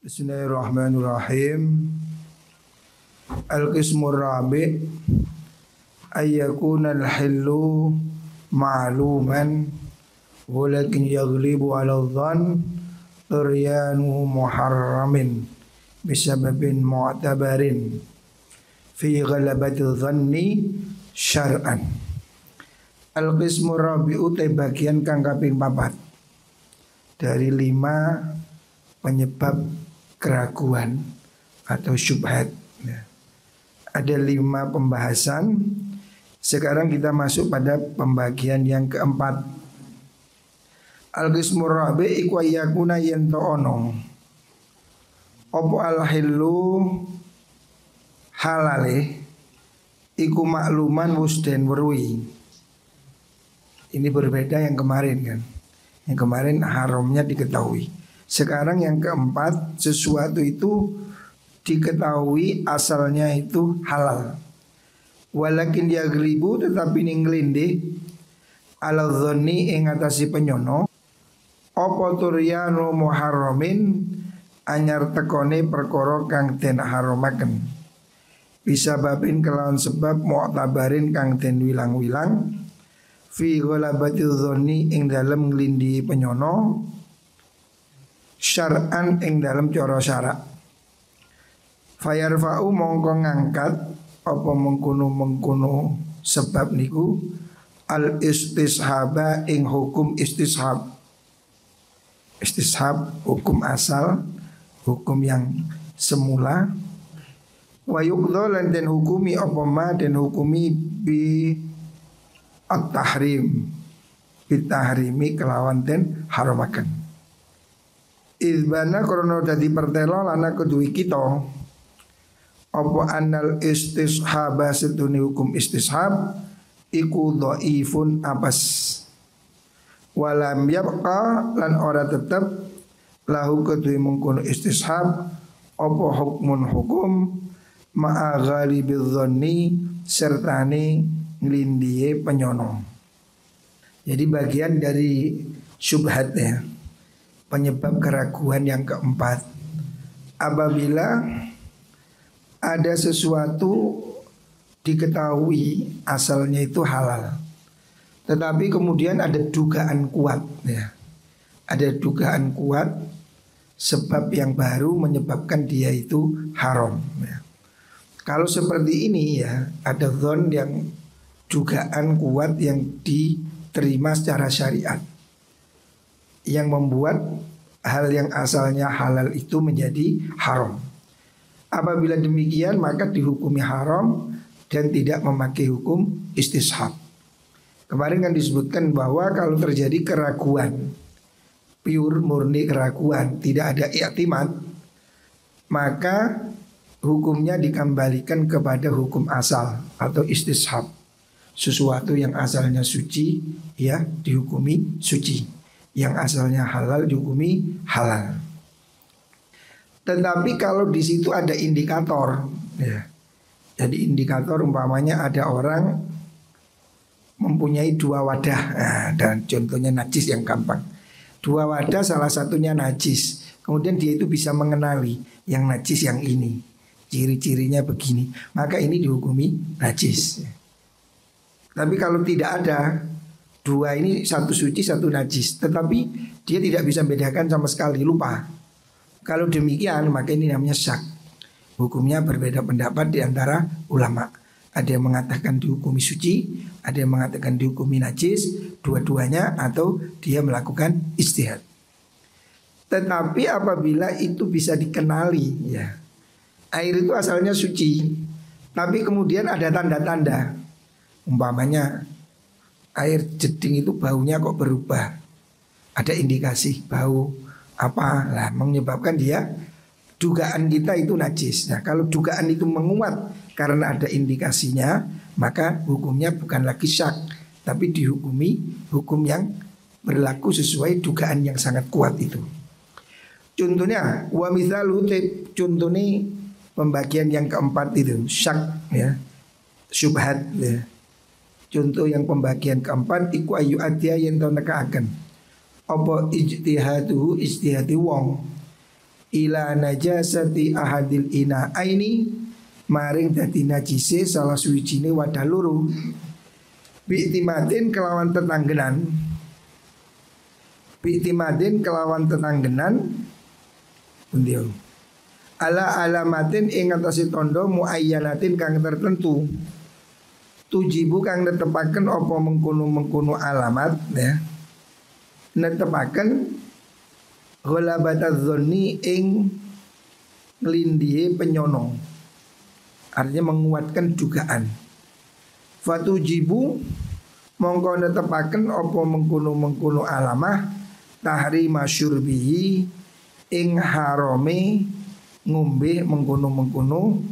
Bismillahirrahmanirrahim. Al-qismur rabi' ayyakuna al-hillu ma'luman walakin yaghlibu 'ala adh-dhann turyanu muharramin bisababin mu'tabarin fi ghalabati dhanni syar'an. Al-qismur rabi'u te bagian kang kaping 4 dari 5 penyebab keraguan atau syubhat. Ada 5 pembahasan. Sekarang kita masuk pada pembagian yang keempat. Al-qismur rabi' iku yakuna yento ono opo al-hillu halale iku makluman wusden werui. Ini berbeda yang kemarin kan. Yang kemarin haramnya diketahui. Sekarang yang keempat, sesuatu itu diketahui asalnya itu halal. Walakin yaghlibu tetapi ninglinde ala dhonni ing atasi penyono apa turyanu muharramin anyar tekone perkara kang den haramaken. Bisa babin kelawan sebab mu'tabarin kang den wilang-wilang fi ghalabati dhonni ing dalem nglindi penyono syar'an ing dalam cara syarak. Fayarfa'u mongko ngangkat apa mengkono sebab niku al istishaba ing hukum istishab. Istishab hukum asal, hukum yang semula. Wa yuqdha lan den hukumi apa ma den hukumi bi at-tahrim. Bi tahrimi kelawan den haramaken. Izbana krono dadi pertelo lana kedui kita apa annal istishaba seduni hukum istishab iku dhaifun abas walam yabqa lan ora tetep lahu kedui mengkono istishab apa hukmun hukum ma'a ghalibil dhanni sertane nglindhihe penyono. Jadi bagian dari syubhatnya, penyebab keraguan yang keempat, apabila ada sesuatu diketahui asalnya itu halal, tetapi kemudian ada dugaan kuat ya. Ada dugaan kuat sebab yang baru menyebabkan dia itu haram ya. Kalau seperti ini ya, ada dhon yang dugaan kuat yang diterima secara syariat yang membuat hal yang asalnya halal itu menjadi haram. Apabila demikian maka dihukumi haram dan tidak memakai hukum istishab. Kemarin kan disebutkan bahwa kalau terjadi keraguan, pure murni keraguan, tidak ada i'timad, maka hukumnya dikembalikan kepada hukum asal atau istishab. Sesuatu yang asalnya suci ya dihukumi suci, yang asalnya halal dihukumi halal. Tetapi kalau di situ ada indikator ya. Jadi indikator umpamanya ada orang mempunyai 2 wadah dan contohnya najis yang gampang. 2 wadah salah satunya najis. Kemudian dia itu bisa mengenali yang najis yang ini, ciri-cirinya begini, maka ini dihukumi najis. Tapi kalau tidak ada 2 ini, satu suci satu najis, tetapi dia tidak bisa membedakan sama sekali, lupa. Kalau demikian maka ini namanya syak. Hukumnya berbeda pendapat di antara ulama. Ada yang mengatakan dihukumi suci, ada yang mengatakan dihukumi najis, dua-duanya atau dia melakukan ijtihad. Tetapi apabila itu bisa dikenali ya, air itu asalnya suci, tapi kemudian ada tanda-tanda, umpamanya air jeding itu baunya kok berubah, ada indikasi bau apa lah menyebabkan dia dugaan kita itu najis. Nah kalau dugaan itu menguat karena ada indikasinya, maka hukumnya bukan lagi syak, tapi dihukumi hukum yang berlaku sesuai dugaan yang sangat kuat itu. Contohnya wa mithalu, contohnya pembagian yang keempat itu syak ya, syubhat ya. Contoh yang pembagian keempat iku ayu adya yang tau nekaaken apa ijtihadu ijtihadi wong ila najasati ahadil ina aini maring dadi najise salah suwijine wadah loro bi'timadin kelawan tetanggenan bi'timadin kelawan tetanggenan pundiyo ala alamatin ing atase tondo muayyanatin kang tertentu tujibu kang netepaken apa mengkono alamat ya netepaken ghalabatadz dzanni ing nglindhihe penyono artinya menguatkan dugaan fatujibu mongko netepaken apa mengkono alamah tahrima syurbihi ing harame ngombe mengkono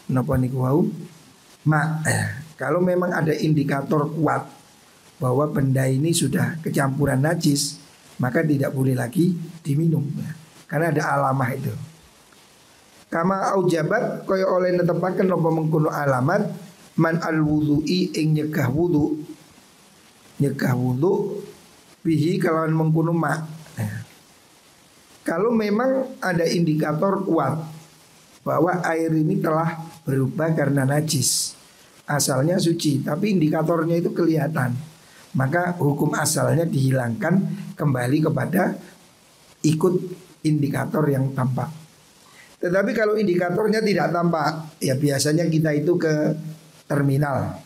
napa niku wau kalau memang ada indikator kuat bahwa benda ini sudah kecampuran najis maka tidak boleh lagi diminum karena ada alamah itu. Kama aujabat kaya oleh netepaken apa mengkono alamat man al wudu'i ing nyegah wudu bihi kalawan mengkono kalau memang ada indikator kuat bahwa air ini telah berubah karena najis, asalnya suci, tapi indikatornya itu kelihatan, maka hukum asalnya dihilangkan kembali kepada ikut indikator yang tampak. Tetapi kalau indikatornya tidak tampak, ya biasanya kita itu ke terminal.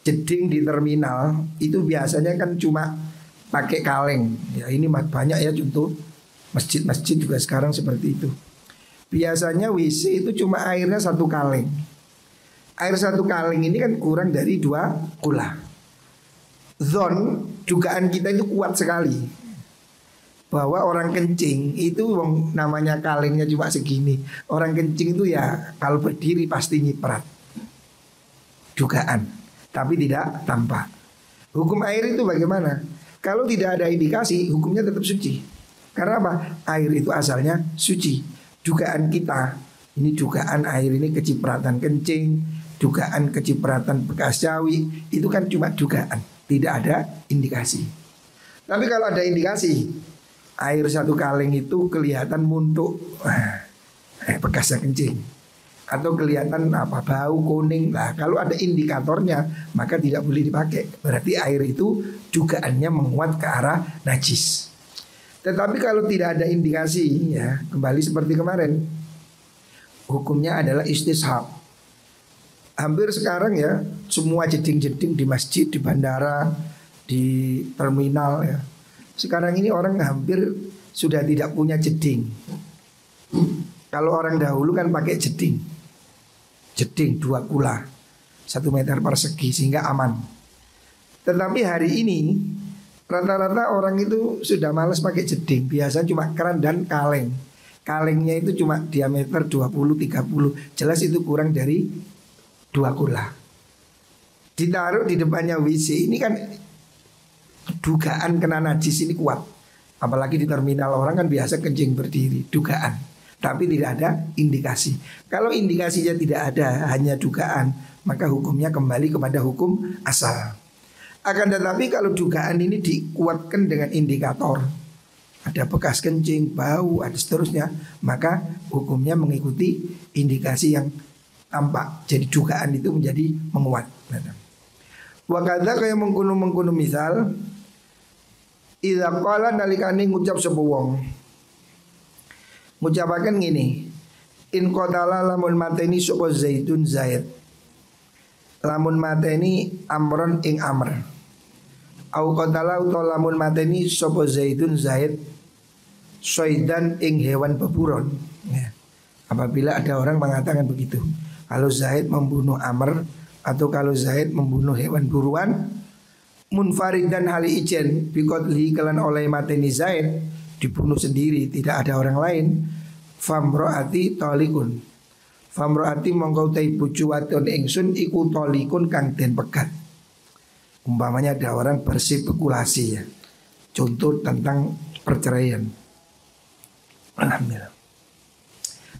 Jeding di terminal itu biasanya kan cuma pakai kaleng. Ya ini banyak ya contoh. Masjid-masjid juga sekarang seperti itu. Biasanya WC itu cuma airnya 1 kaleng. Air 1 kaleng ini kan kurang dari 2 kula. Dugaan kita itu kuat sekali bahwa orang kencing itu namanya kalengnya cuma segini. Orang kencing itu ya kalau berdiri pasti nyiprat. Dugaan, tapi tidak tampak. Hukum air itu bagaimana? Kalau tidak ada indikasi, hukumnya tetap suci. Karena apa? Air itu asalnya suci. Dugaan kita, ini dugaan air ini kecipratan kencing, dugaan kecipratan bekas cawi, itu kan cuma dugaan, tidak ada indikasi. Tapi kalau ada indikasi, air 1 kaleng itu kelihatan muntuk, bekasnya kencing, atau kelihatan apa bau kuning. Nah, kalau ada indikatornya, maka tidak boleh dipakai. Berarti air itu dugaannya menguat ke arah najis. Tetapi kalau tidak ada indikasi, ya kembali seperti kemarin, hukumnya adalah istishab. Hampir sekarang ya semua jeding-jeding di masjid, di bandara, di terminal ya. Sekarang ini orang hampir sudah tidak punya jeding. Kalau orang dahulu kan pakai jeding 2 kula 1 meter persegi sehingga aman. Tetapi hari ini rata-rata orang itu sudah malas pakai jeding. Biasanya cuma keran dan kaleng. Kalengnya itu cuma diameter 20-30. Jelas itu kurang dari 2 kula. Ditaruh di depannya WC. Ini kan dugaan kena najis ini kuat. Apalagi di terminal orang kan biasa kencing berdiri. Dugaan, tapi tidak ada indikasi. Kalau indikasinya tidak ada, hanya dugaan, maka hukumnya kembali kepada hukum asal. Akan tetapi kalau dugaan ini dikuatkan dengan indikator, ada bekas kencing, bau, ada seterusnya, maka hukumnya mengikuti indikasi yang tampak. Jadi dugaan itu menjadi menguat. Wakadha kaya mengkuno misal, idza qala nalikane ngucap sapa wong. Ngucapaken ngene, in qatala lamun mateni sapa Zaidun Zaid. Lamun mateni Amron ing Amr. Au qatala utawa lamun mateni sapa Zaidun Zaid soidan ing hewan beburon ya. Apabila ada orang mengatakan begitu, kalau Zaid membunuh Amr atau kalau Zaid membunuh hewan buruan, munfaridan hali ijen bikotli kelan oleh mateni Zaid, dibunuh sendiri tidak ada orang lain, famroati tolikun, famroati mongkau tai bojo wadon ingsun iku tolikun kang den pegat. Umpamanya ada orang berspekulasi ya, contoh tentang perceraian. Alhamdulillah.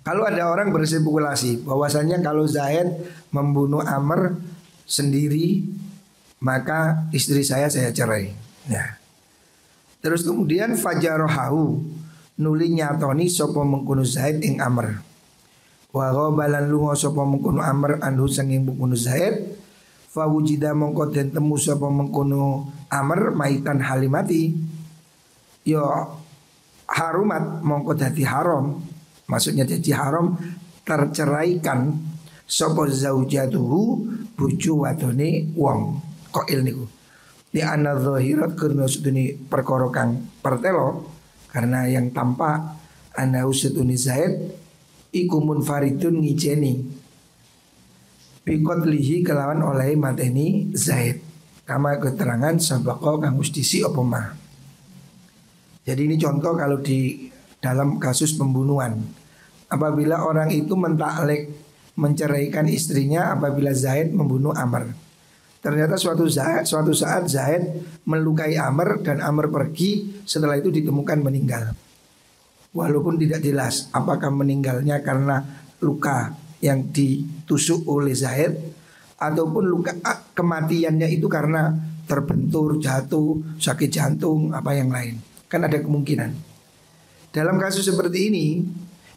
Kalau ada orang berspekulasi bahwasanya kalau Zaid membunuh Amr sendiri, maka istri saya cerai. Ya. Terus kemudian fajarohahu, nuli nyatoni sapa mengkono Zaid ing Amr. Wa ghabalan lunga sapa mengkono Amr anhu sanging mengkono Zaid. Fa wujida mongko den temu sapa mengkono Amr maitan halimati. Yo harumat mongko dadi haram. Maksudnya jadi haram terceraikan sapa zaujatuhu bojo wadone wong. Qail niku. Di anna zahirat karena sedune perkara kang pertelo karena yang tampak ana usutuni Zaid iku munfaridun ngijeni bikot lihi kelawan oleh mateni Zaid kama keterangan sabako kang ustisi apa mah. Jadi ini contoh kalau di dalam kasus pembunuhan, apabila orang itu mentaklek menceraikan istrinya apabila Zaid membunuh Amr. Ternyata suatu saat Zaid melukai Amr dan Amr pergi, setelah itu ditemukan meninggal. Walaupun tidak jelas apakah meninggalnya karena luka yang ditusuk oleh Zaid ataupun luka kematiannya itu karena terbentur, jatuh, sakit jantung, apa yang lain. Kan ada kemungkinan. Dalam kasus seperti ini,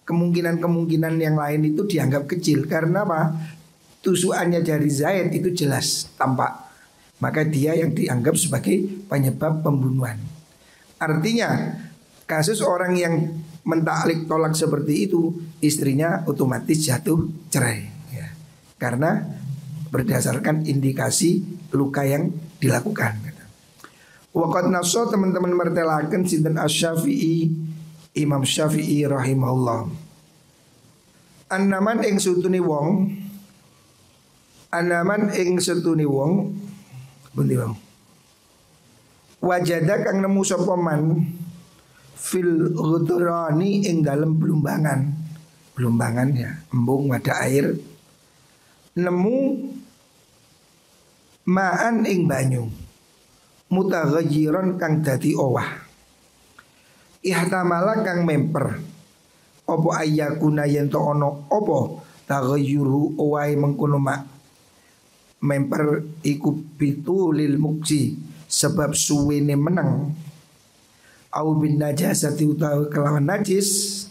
kemungkinan-kemungkinan yang lain itu dianggap kecil. Karena apa? Tusukannya dari Zaid itu jelas tampak. Maka dia yang dianggap sebagai penyebab pembunuhan. Artinya kasus orang yang mentaklik tolak seperti itu, istrinya otomatis jatuh cerai ya. Karena berdasarkan indikasi luka yang dilakukan. Waqad nafsu teman-teman mertelakan sinten Asy-Syafi'i, Imam Syafi'i rahimahullah. Annaman ing sutuni wong, anaman ing setuni wong bundi wong wajada kang nemu sapa man fil ghudrani ing dalem belumbangan ya embung ada air nemu maan ing banyu mutaghayyiran kang dadi owah ihtamala kang memper apa ayyakuna yen to ana apa taghayyuru owai mengkono mak memper iku pitu lil muksi sebab suwene menang au bin najasati utawa kelawan najis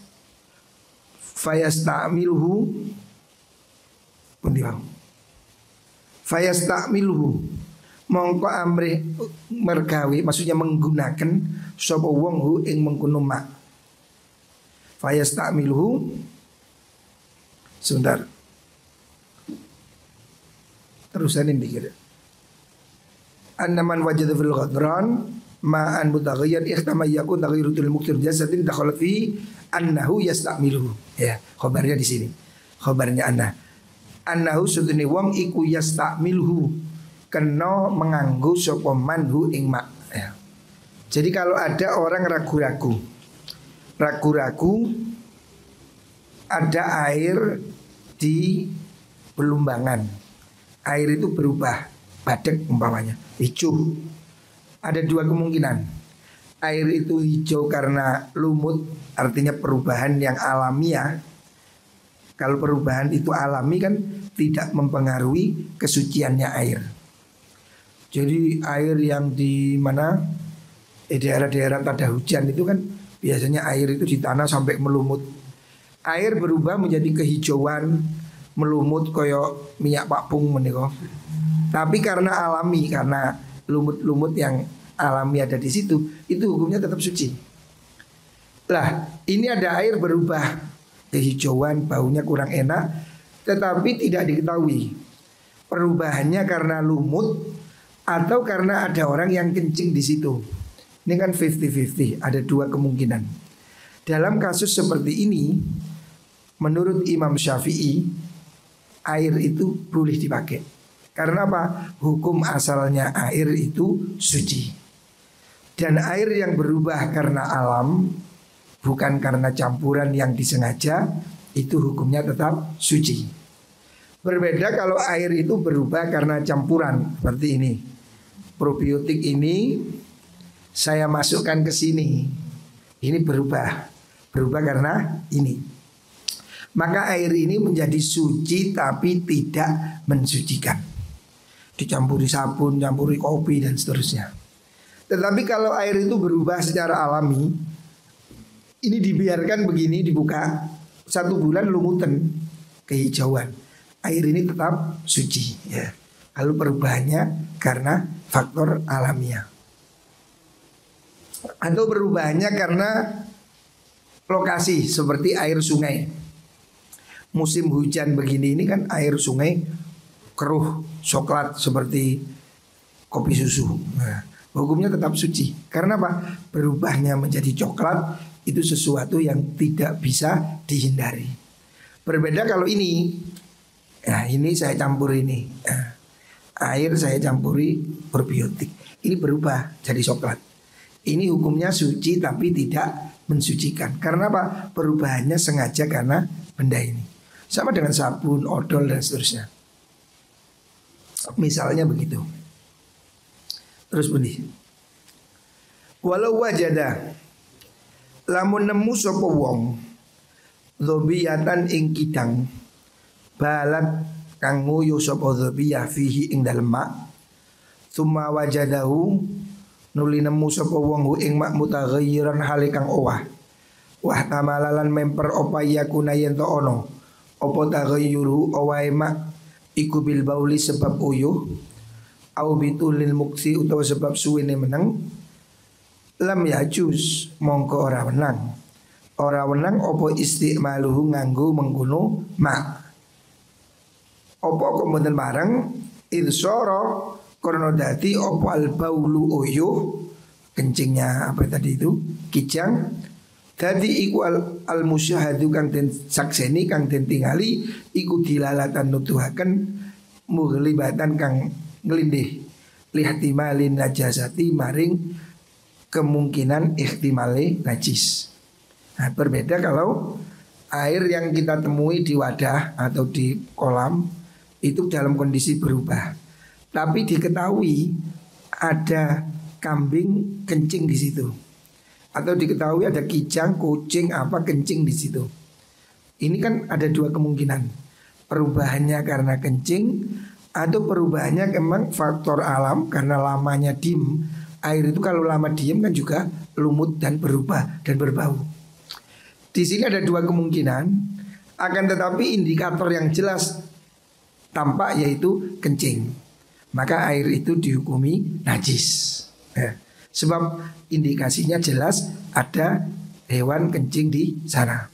fayastamiluhu pundiwang fayastamiluhu mongko amrih mergawe maksudnya menggunakan sapa wong hu ing mengkono mak fayastamiluhu sebentar terusan ini dikira. Annaman wajada fil ghadran ma'an mutaghayyir ihtamal yakun taghayyirutul muqtir jasadin dakhala fi annahu yastamiluhu. Ya, khabarnya di sini. Khabarnya annahu sudune wong iku yastamiluhu kena menganggo sapa manhu ing mak. Ya. Jadi kalau ada orang ragu-ragu ada air di belumbangan. Air itu berubah badek umpamanya hijau. Ada dua kemungkinan. Air itu hijau karena lumut, artinya perubahan yang alamiah. Kalau perubahan itu alami kan tidak mempengaruhi kesuciannya air. Jadi air yang di mana daerah-daerah tada hujan itu kan biasanya air itu di tanah sampai melumut. Air berubah menjadi kehijauan, melumut koyo minyak pakpung menika. Tapi karena alami, karena lumut-lumut yang alami ada di situ, itu hukumnya tetap suci. Lah, ini ada air berubah kehijauan, baunya kurang enak, tetapi tidak diketahui perubahannya karena lumut atau karena ada orang yang kencing di situ. Ini kan 50-50, ada dua kemungkinan. Dalam kasus seperti ini, menurut Imam Syafi'i, air itu boleh dipakai. Karena apa? Hukum asalnya air itu suci. Dan air yang berubah karena alam, bukan karena campuran yang disengaja, itu hukumnya tetap suci. Berbeda kalau air itu berubah karena campuran seperti ini. Probiotik ini saya masukkan ke sini. Ini berubah karena ini. Maka air ini menjadi suci tapi tidak mensucikan. Dicampuri sabun, campuri kopi dan seterusnya. Tetapi kalau air itu berubah secara alami, Ini dibiarkan begini, dibuka 1 bulan lumutan kehijauan, air ini tetap suci ya. Lalu perubahannya karena faktor alamiah atau perubahannya karena lokasi, seperti air sungai. Musim hujan begini ini kan air sungai keruh, coklat seperti kopi susu. Nah, hukumnya tetap suci. Karena apa? Berubahnya menjadi coklat itu sesuatu yang tidak bisa dihindari. Berbeda kalau ini, ya ini saya campur ini, air saya campuri probiotik, ini berubah jadi coklat. Ini hukumnya suci tapi tidak mensucikan. Karena apa? Perubahannya sengaja karena benda ini. Sama dengan sabun, odol dan seterusnya. Misalnya begitu. Terus bunyi, walau wajada, lamun nemu sapa wong dzobiyatan ing kidang balat kang nguyu sapa dzobiyah fihi ing dalem mak, summa wajadahu nuli nemu sapa wong ing mak mutaghayyiran hale kang owah, wah tamalalan memper apa yakuna yen to ono apa taghayyuru owae mak iku bil bauli sebab uyuh au bitulil muksi utawa sebab suwene meneng, lam yajuz mongko ora wenang. Ora wenang apa istimaluhu nganggo mengguno mak. Apa kok mboten bareng idsara karena dadi apa al baulu uyuh, kencingnya apa tadi itu kijang, dadi iku al musyahadu kang den sakseni kang den tingali iku dilalatan nutuhaken mughlibatan kang ngelindih lihtimalin najasati maring kemungkinan ihtimale najis. Nah, berbeda kalau air yang kita temui di wadah atau di kolam itu dalam kondisi berubah, tapi diketahui ada kambing kencing di situ, atau diketahui ada kijang, kucing apa kencing di situ. Ini kan ada 2 kemungkinan, perubahannya karena kencing atau perubahannya memang faktor alam karena lamanya diem. Air itu kalau lama diem kan juga lumut dan berubah dan berbau. Di sini ada 2 kemungkinan, akan tetapi indikator yang jelas tampak yaitu kencing. Maka air itu dihukumi najis. Sebab indikasinya jelas ada hewan kencing di sana.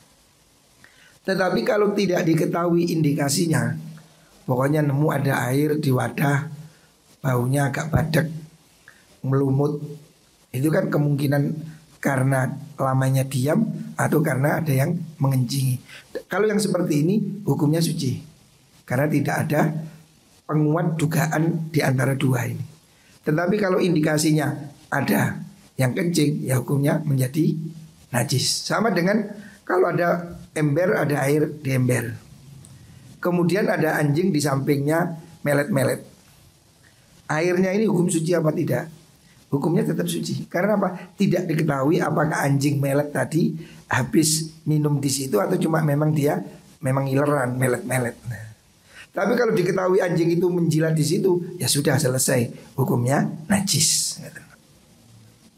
Tetapi kalau tidak diketahui indikasinya, pokoknya nemu ada air di wadah, baunya agak badek, melumut, itu kan kemungkinan karena lamanya diam atau karena ada yang mengencingi. Kalau yang seperti ini hukumnya suci, karena tidak ada penguat dugaan di antara 2 ini. Tetapi kalau indikasinya ada yang kencing, ya hukumnya menjadi najis. Sama dengan kalau ada ember, ada air di ember, kemudian ada anjing di sampingnya melet-melet, airnya ini hukum suci apa tidak? Hukumnya tetap suci. Karena apa? Tidak diketahui apakah anjing melet tadi habis minum di situ atau cuma memang dia memang ileran melet-melet. Nah, tapi kalau diketahui anjing itu menjilat di situ, ya sudah selesai, hukumnya najis.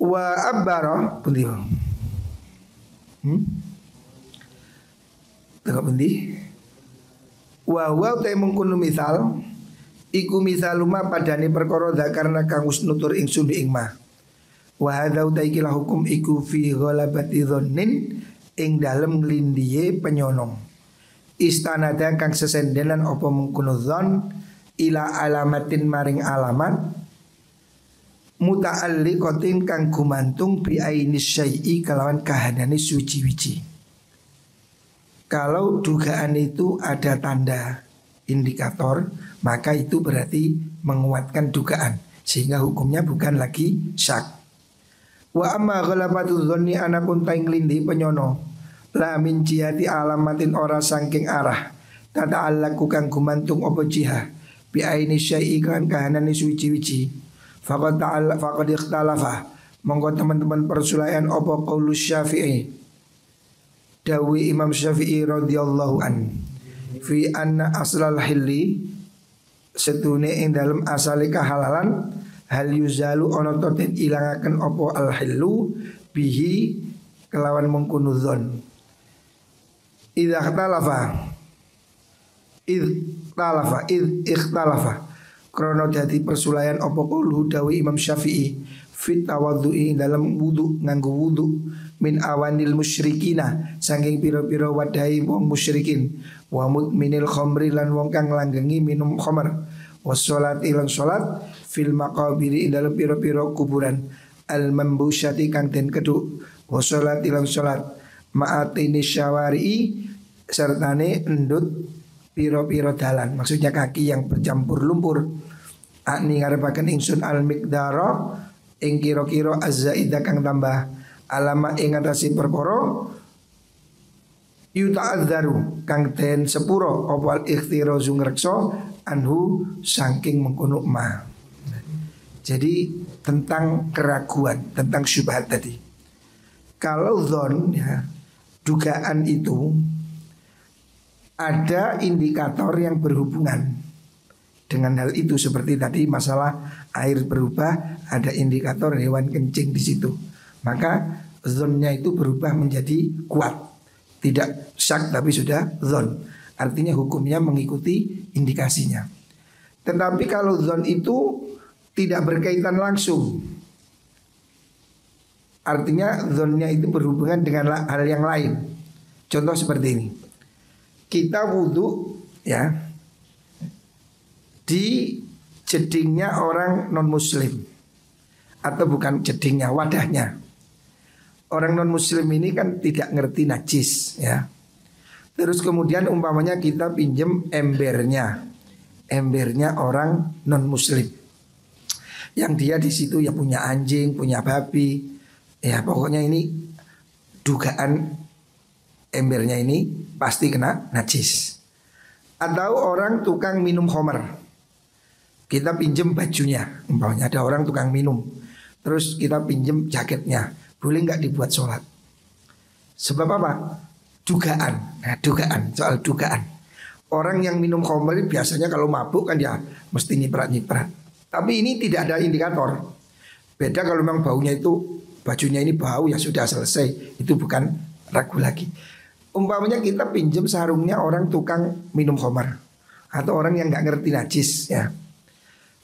Wa abbara pundi. Tengok pundi. Wa ta mengkono misal iku misaluma padane perkara karena kang wis nutur ingsun ing ma. Wa hadza utaikila hukum iku fi ghalabati dhannin ing dalem nglindihe penyonong. Istanada kang sesendenan apa mengkono dzan ila alamatin maring alamat muta'alliqatin kang gumantung bi aini syai'i kalawan kahanane suci-wici. Kalau dugaan itu ada tanda indikator, maka itu berarti menguatkan dugaan, sehingga hukumnya bukan lagi syak. Wa amma ghalabatu dhanni anakun taing lindi penyono la min jihati alamatin ora sangking arah tata'allaqu kang gumantung apa jiha bi aini syai'i kan kahanane suci-wici. Faqad ikhtalafa monggo teman-teman persulayan apa qaulus Syafi'i, dawi Imam Syafi'i radhiyallahu an, fi anna aslal hilli setune ing dalem asale kahalalan hal yuzalu ana to den ilangaken apa al hillu bihi kelawan mengkono dzon. Idza ikhtalafa krono dadi persulayan apa qaulu dawi Imam Syafi'i fit tawaddu'i dalam wudu nganggo wudu min awanil musyrikina saking pira-pira wadahi wong musyrikin wa mudminil khamri lan wong kang langgengi minum khamr wassalat ilan salat fil maqabiri dalam pira-pira kuburan al mambusyati kang den keduk wassalat ilan salat ma'atini syawari'i sertane endut piro-piro dalan, maksudnya kaki yang bercampur lumpur. Akni ngarepaken ingsun al miqdara ing kira-kira azzaida kang tambah alama ing atase perkara yuta'adzaru kang den sepuro opal ikhtirazu ngrekso anhu saking mengkono ma. Jadi tentang keraguan, tentang syubhat tadi. Kalau dzon ya, dugaan itu ada indikator yang berhubungan dengan hal itu seperti tadi masalah air berubah, ada indikator hewan kencing di situ. Maka zonnya itu berubah menjadi kuat, tidak syak tapi sudah zon. Artinya hukumnya mengikuti indikasinya. Tetapi kalau zon itu tidak berkaitan langsung, artinya zonnya itu berhubungan dengan hal yang lain. Contoh seperti ini. Kita wudhu ya di jedingnya orang non muslim, atau bukan jedingnya, wadahnya. Orang non muslim ini kan tidak ngerti najis ya. Terus kemudian umpamanya kita pinjem embernya orang non muslim, yang dia di situ ya punya anjing, punya babi, ya pokoknya ini dugaan embernya ini pasti kena najis. Atau orang tukang minum khamr, kita pinjem bajunya, umpamanya ada orang tukang minum, terus kita pinjem jaketnya, boleh nggak dibuat sholat? Sebab apa? Dugaan. Nah, soal dugaan. Orang yang minum khamr biasanya kalau mabuk kan ya mesti nyiprat-nyiprat. Tapi ini tidak ada indikator. Beda kalau memang baunya itu, bajunya ini bau, ya sudah selesai, itu bukan ragu lagi. Umpamanya kita pinjam sarungnya orang tukang minum khamr atau orang yang nggak ngerti najis ya,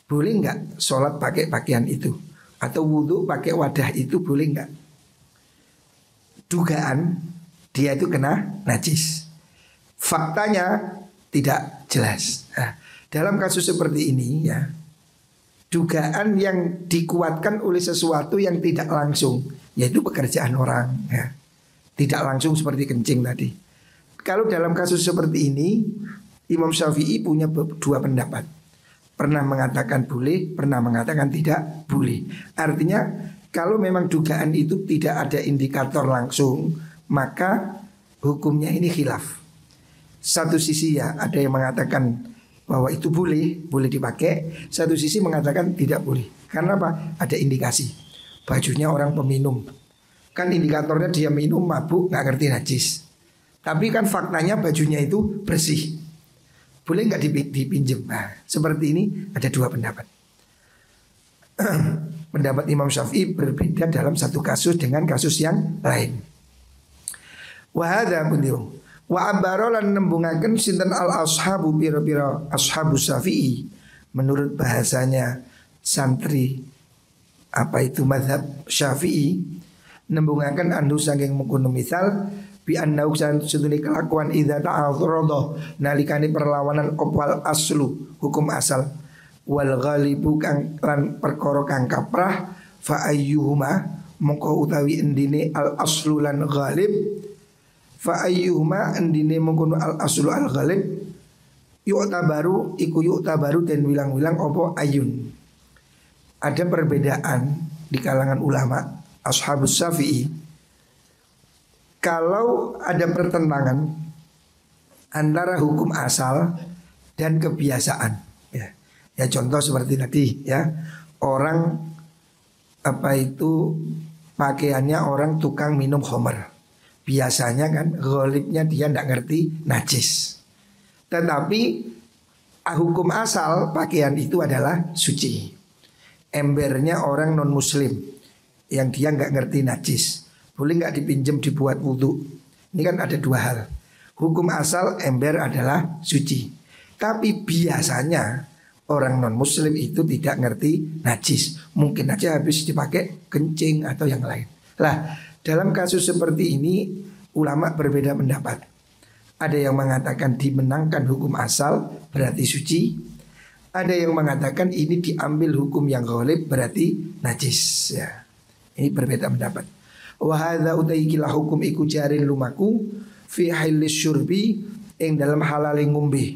boleh nggak sholat pakai pakaian itu atau wudhu pakai wadah itu, boleh nggak? Dugaan dia itu kena najis, faktanya tidak jelas. Nah, dalam kasus seperti ini ya, dugaan yang dikuatkan oleh sesuatu yang tidak langsung, yaitu pekerjaan orang ya. Tidak langsung seperti kencing tadi. Kalau dalam kasus seperti ini, Imam Syafi'i punya dua pendapat. Pernah mengatakan boleh, pernah mengatakan tidak boleh. Artinya kalau memang dugaan itu tidak ada indikator langsung, maka hukumnya ini khilaf. Satu sisi ya ada yang mengatakan bahwa itu boleh dipakai. Satu sisi mengatakan tidak boleh. Karena apa? Ada indikasi. Bajunya orang peminum. Kan indikatornya dia minum, mabuk, gak ngerti najis. Tapi kan faktanya bajunya itu bersih. Boleh gak dipinjem? Nah, seperti ini ada dua pendapat. Pendapat Imam Syafi'i berbeda dalam satu kasus dengan kasus yang lain. Wahada bundiu. Wa ambarolan nembungaken sinten al ashabu biro-biro ashabu Syafi'i. Menurut bahasanya santri apa itu mazhab Syafi'i, nembungaken andu saking mengkono misal bi annau sadune kelakuan idza ta'arada nalikane perlawanan opal aslu hukum asal wal ghalibu kang lan perkara kang kaprah fa ayyuhuma mongko utawi endine al aslu lan ghalib fa ayyuhuma endine mengkono al aslu al ghalib yu'tabaru iku yu'tabaru dan wilang-wilang opo ayun. Ada perbedaan di kalangan ulama Ashabus Syafi'i. Kalau ada pertentangan antara hukum asal dan kebiasaan ya contoh seperti tadi ya, orang apa itu pakaiannya orang tukang minum khamr, biasanya kan ghalibnya dia tidak ngerti najis, tetapi hukum asal pakaian itu adalah suci. Embernya orang non muslim yang dia nggak ngerti najis, boleh nggak dipinjam dibuat wudhu? Ini kan ada dua hal. Hukum asal ember adalah suci. Tapi biasanya orang non muslim itu tidak ngerti najis. Mungkin aja habis dipakai kencing atau yang lain. Lah, dalam kasus seperti ini ulama berbeda pendapat. Ada yang mengatakan dimenangkan hukum asal berarti suci. Ada yang mengatakan ini diambil hukum yang ghalib berarti najis ya. Ini berbeda pendapat. Wa hadza utaikilah hukum iku jarin lumaku fi halis syurbi ing dalam halal ngombe.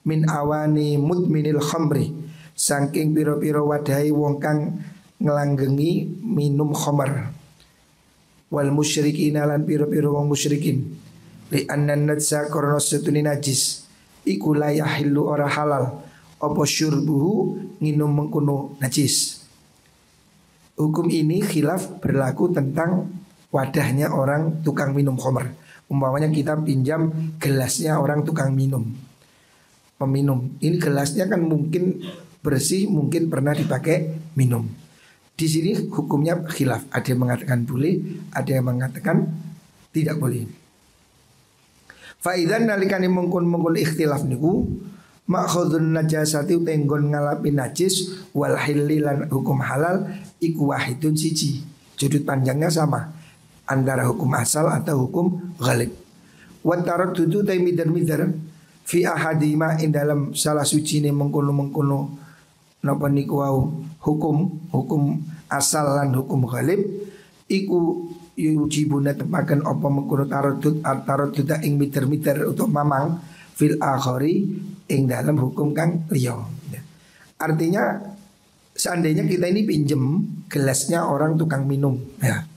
Min awani mudminil khamri saking piro-piro wadahi wong kang ngelanggengi minum khamar. Wal musyrikin lan piro-piro wong musyrikin. Li anna najsa korona setuni najis iku la yahillu ora halal apa syurbuhu nginum mengkuno najis. Hukum ini khilaf berlaku tentang wadahnya orang tukang minum khamr. Umpamanya kita pinjam gelasnya orang tukang minum, peminum. Ini gelasnya kan mungkin bersih, mungkin pernah dipakai minum. Di sini hukumnya khilaf. Ada yang mengatakan boleh, ada yang mengatakan tidak boleh. Faidan nalikani mengkun ikhtilaf niku makhudun najasati tenggon ngalapi najis wal hililan hukum halal iku wahidun siji. Sudut panjangnya sama antara hukum asal atau hukum ghalib. Wa taraddudu ta midar-midar fi ahadima in dalam salah suci ne mengkono-mengkono napa niku wau hukum asal lan hukum ghalib iku yujibuna tepaken apa mengkono taraddud ing midar-midar utawa mamang fil akhari ing dalam hukum kang liya. Artinya seandainya kita ini pinjem gelasnya orang tukang minum ya,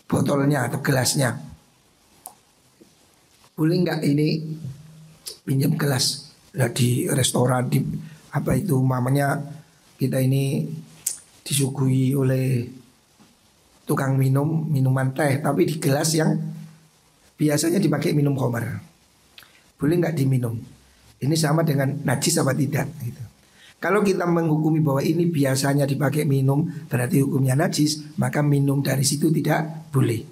botolnya atau gelasnya, boleh nggak ini pinjam gelas ya, di restoran di apa itu mamanya kita ini disuguhi oleh tukang minum minuman teh tapi di gelas yang biasanya dipakai minum khamar, boleh nggak diminum? Ini sama dengan najis apa tidak gitu. Kalau kita menghukumi bahwa ini biasanya dipakai minum berarti hukumnya najis, maka minum dari situ tidak boleh.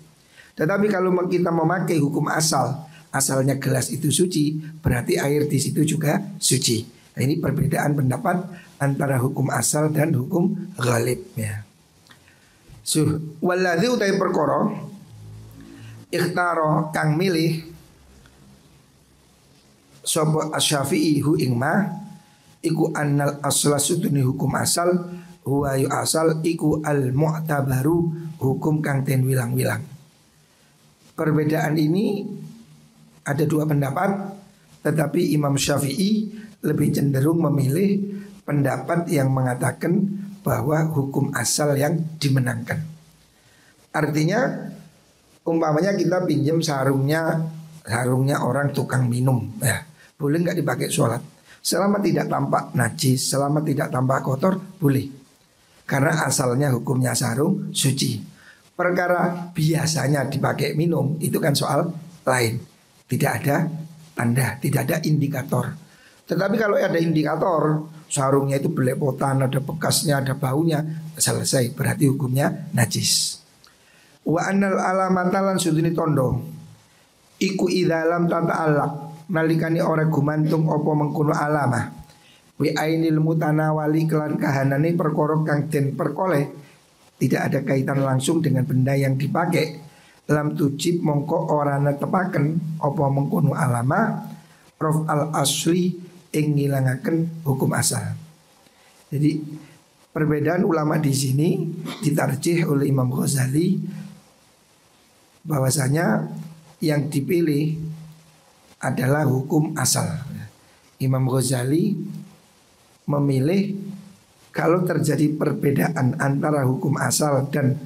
Tetapi kalau kita memakai hukum asal, asalnya gelas itu suci, berarti air di situ juga suci. Nah, ini perbedaan pendapat antara hukum asal dan hukum ghalib ya. Walladzi utai perkara ikhtaro kang milih sapa asy-Syafi'i hu ing ma iku annal asla sutuni hukum asal huwa yu asal iku al mu'tabaru hukum kang ten wilang-wilang. Perbedaan ini ada dua pendapat, tetapi Imam Syafi'i lebih cenderung memilih pendapat yang mengatakan bahwa hukum asal yang dimenangkan. Artinya umpamanya kita pinjam sarungnya orang tukang minum ya, boleh nggak dipakai sholat? Selama tidak tampak najis, selama tidak tampak kotor, boleh. Karena asalnya hukumnya sarung suci. Perkara biasanya dipakai minum itu kan soal lain. Tidak ada tanda, tidak ada indikator. Tetapi kalau ada indikator, sarungnya itu belepotan, ada bekasnya, ada baunya, selesai, berarti hukumnya najis. Wa annal alamatalan sudini tondo iku idalam tata alak nalikani ora gumantung opo mengkuno alama wi ainil mutanawali kelan kahanane perkara kang den perkoleh tidak ada kaitan langsung dengan benda yang dipakai lam tujib mongko ora netepaken opo mengkuno alama rof al asli ing ngilangaken hukum asal. Jadi perbedaan ulama di sini ditarjih oleh Imam Ghazali bahwasanya yang dipilih adalah hukum asal. Imam Ghazali memilih kalau terjadi perbedaan antara hukum asal dan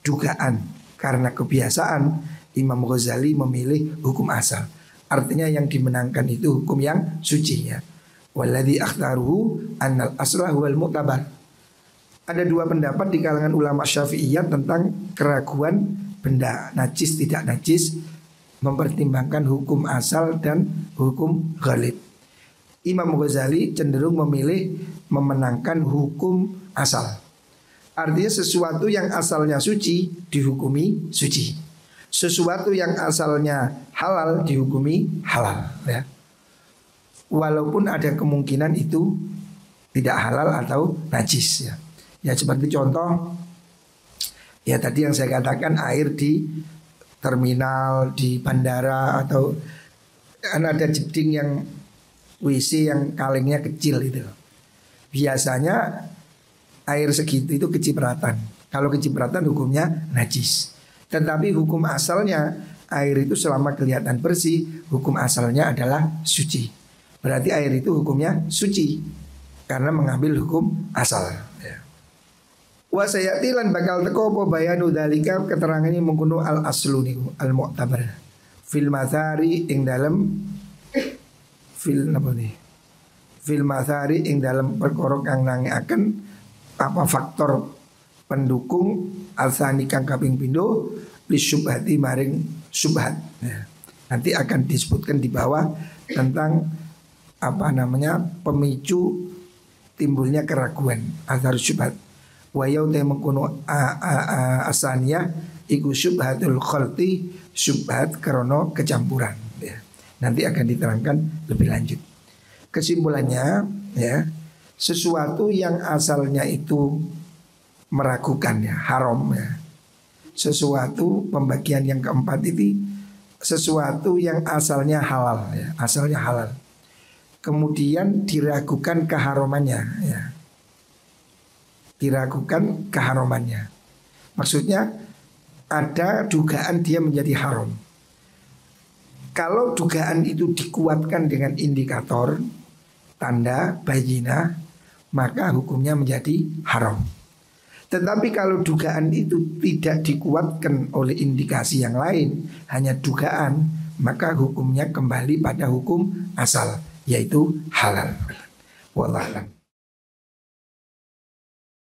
dugaan karena kebiasaan, Imam Ghazali memilih hukum asal. Artinya yang dimenangkan itu hukum yang suci ya. Walladzi akhtaruhu annal asla huwal mu'tabar. Ada dua pendapat di kalangan ulama Syafi'iyah tentang keraguan benda najis tidak najis, mempertimbangkan hukum asal dan hukum ghalib. Imam Ghazali cenderung memilih memenangkan hukum asal. Artinya sesuatu yang asalnya suci dihukumi suci. Sesuatu yang asalnya halal dihukumi halal ya. Walaupun ada kemungkinan itu tidak halal atau najis ya. Ya seperti contoh ya tadi yang saya katakan, air di terminal, di bandara, atau kan ada jeding yang WC yang kalengnya kecil itu. Biasanya air segitu itu kecipratan. Kalau kecipratan hukumnya najis. Tetapi hukum asalnya air itu selama kelihatan bersih, hukum asalnya adalah suci. Berarti air itu hukumnya suci karena mengambil hukum asal ya. Wa sayati lan bakal teko apa bayanu dalika, keterangan ini mengkono al aslu niku al mu'tabar fil mathari ing dalem fil napa nih fil mathari ing dalem perkara kang nangiaken apa faktor pendukung alsani kang kaping pindho li syubhati maring syubhat ya. Nanti akan disebutkan di bawah tentang apa namanya pemicu timbulnya keraguan azhar syubhat. Wa yaute mengkono asaniyah iku syubhatul khalti, syubhat karena kecampuran ya. Nanti akan diterangkan lebih lanjut. Kesimpulannya ya, sesuatu yang asalnya itu meragukan ya, haram ya. Sesuatu pembagian yang keempat itu sesuatu yang asalnya halal ya, asalnya halal. Kemudian diragukan keharamannya ya. Diragukan keharamannya. Maksudnya ada dugaan dia menjadi haram. Kalau dugaan itu dikuatkan dengan indikator, tanda, bayinah, maka hukumnya menjadi haram. Tetapi kalau dugaan itu tidak dikuatkan oleh indikasi yang lain, hanya dugaan, maka hukumnya kembali pada hukum asal, yaitu halal. Wallahu a'lam.